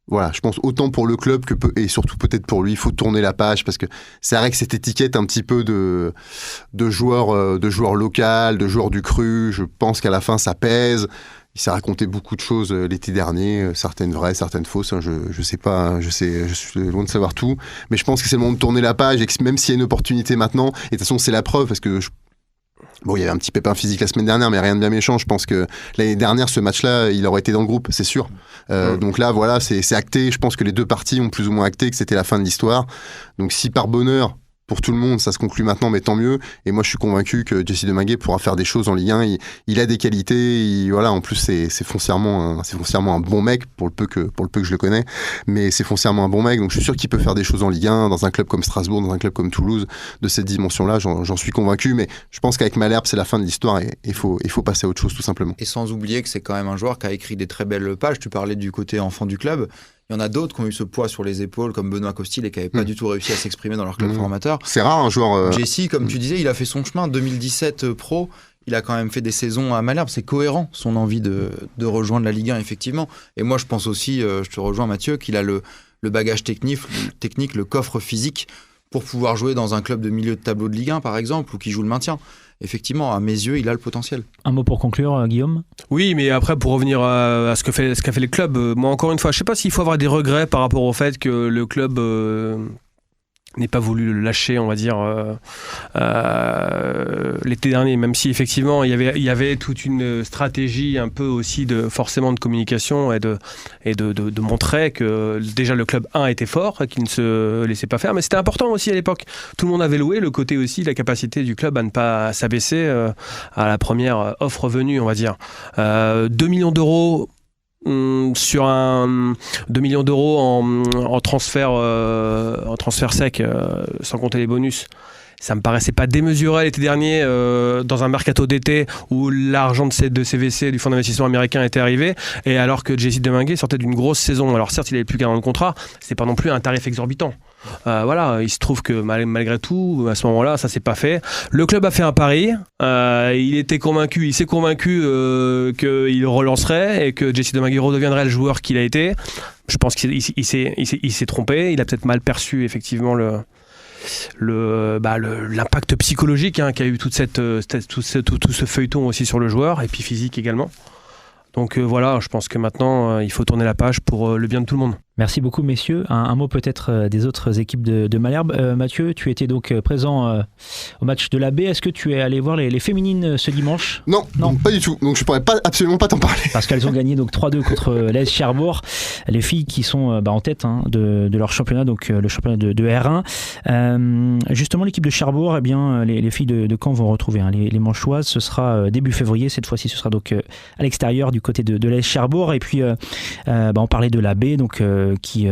voilà, je pense autant pour le club et surtout peut-être pour lui, il faut tourner la page parce que c'est vrai que cette étiquette un petit peu de joueur local, de joueur du cru, je pense qu'à la fin ça pèse. Il s'est raconté beaucoup de choses l'été dernier, certaines vraies, certaines fausses. Hein, je sais pas, je suis loin de savoir tout, mais je pense que c'est le moment de tourner la page et que même s'il y a une opportunité maintenant, et de toute façon c'est la preuve parce que bon, il y avait un petit pépin physique la semaine dernière, mais rien de bien méchant. Je pense que l'année dernière, ce match-là, il aurait été dans le groupe, c'est sûr. Donc là, voilà, c'est acté. Je pense que les deux parties ont plus ou moins acté que c'était la fin de l'histoire. Donc si par bonheur, pour tout le monde, ça se conclut maintenant, mais tant mieux. Et moi, je suis convaincu que Jessie Deminguet pourra faire des choses en Ligue 1. Il a des qualités. Voilà, en plus, c'est foncièrement un bon mec, pour le peu que je le connais. Mais c'est foncièrement un bon mec. Donc, je suis sûr qu'il peut faire des choses en Ligue 1, dans un club comme Strasbourg, dans un club comme Toulouse, de cette dimension-là. J'en suis convaincu. Mais je pense qu'avec Malherbe, c'est la fin de l'histoire et il faut passer à autre chose, tout simplement. Et sans oublier que c'est quand même un joueur qui a écrit des très belles pages. Tu parlais du côté enfant du club. Il y en a d'autres qui ont eu ce poids sur les épaules, comme Benoît Costil, et qui n'avaient pas du tout réussi à s'exprimer dans leur club formateur. C'est rare un joueur... Jesse, comme tu disais, il a fait son chemin. 2017 pro, il a quand même fait des saisons à Malherbe. C'est cohérent, son envie de rejoindre la Ligue 1, effectivement. Et moi, je pense aussi, je te rejoins Mathieu, qu'il a le bagage technique, le coffre physique pour pouvoir jouer dans un club de milieu de tableau de Ligue 1, par exemple, ou qui joue le maintien. Effectivement, à mes yeux, il a le potentiel. Un mot pour conclure, Guillaume ? Oui, mais après, pour revenir à ce qu'a fait le club, moi, encore une fois, je ne sais pas s'il faut avoir des regrets par rapport au fait que le club n'ait pas voulu le lâcher, on va dire, l'été dernier, même si effectivement il y avait toute une stratégie un peu aussi forcément de communication et de montrer que déjà le club 1 était fort, qu'il ne se laissait pas faire, mais c'était important aussi à l'époque. Tout le monde avait loué le côté aussi, la capacité du club à ne pas s'abaisser à la première offre venue, on va dire. 2 millions d'euros sur 2 millions d'euros en transfert sec, sans compter les bonus. Ça me paraissait pas démesuré l'été dernier dans un mercato d'été où l'argent de CVC, du fonds d'investissement américain, était arrivé, et alors que Jessie Deminguet sortait d'une grosse saison. Alors certes, il n'avait plus qu'un an de contrat, c'est pas non plus un tarif exorbitant. Voilà, il se trouve que malgré tout, à ce moment-là, ça s'est pas fait. Le club a fait un pari, il s'est convaincu qu'il relancerait et que Jessie Deminguet redeviendrait le joueur qu'il a été. Je pense qu'il s'est trompé, il a peut-être mal perçu effectivement l'impact psychologique qu'a eu tout ce feuilleton aussi sur le joueur, et puis physique également. Donc voilà, je pense que maintenant il faut tourner la page pour le bien de tout le monde. Merci beaucoup, messieurs. Un mot peut-être des autres équipes de Malherbe. Mathieu, tu étais donc présent au match de la B. Est-ce que tu es allé voir les féminines ce dimanche ? Non, pas du tout. Donc je pourrais absolument pas t'en parler. Parce qu'elles ont gagné donc 3-2 contre l'AS Cherbourg. Les filles qui sont en tête de leur championnat, donc le championnat de R1. Justement, l'équipe de Cherbourg, eh bien, les filles de Caen vont retrouver les Manchoises. Ce sera début février. Cette fois-ci, ce sera donc à l'extérieur du côté de l'AS Cherbourg. Et puis, on parlait de la B, donc qui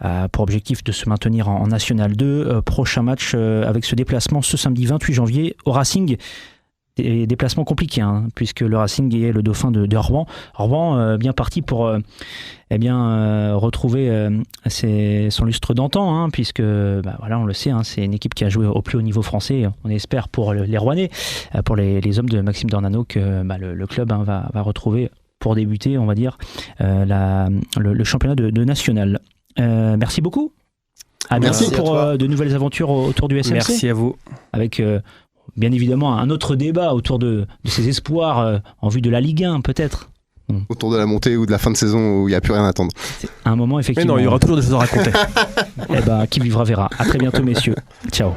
a pour objectif de se maintenir en National 2. Prochain match avec ce déplacement ce samedi 28 janvier au Racing. Des déplacements compliqués, puisque le Racing est le dauphin de Rouen. Rouen bien parti pour retrouver son lustre d'antan, puisque voilà, on le sait, c'est une équipe qui a joué au plus haut niveau français. On espère pour les Rouennais, pour les hommes de Maxime Dornano, que le club va retrouver pour débuter, on va dire, le championnat de national. Merci beaucoup. Merci pour de nouvelles aventures autour du SMC. Merci à vous. Avec bien évidemment un autre débat autour de ces espoirs en vue de la Ligue 1 peut-être. Autour de la montée ou de la fin de saison où il n'y a plus rien à attendre. C'est un moment effectivement. Mais non, il y aura toujours des choses à raconter. Qui vivra verra. À très bientôt messieurs. Ciao.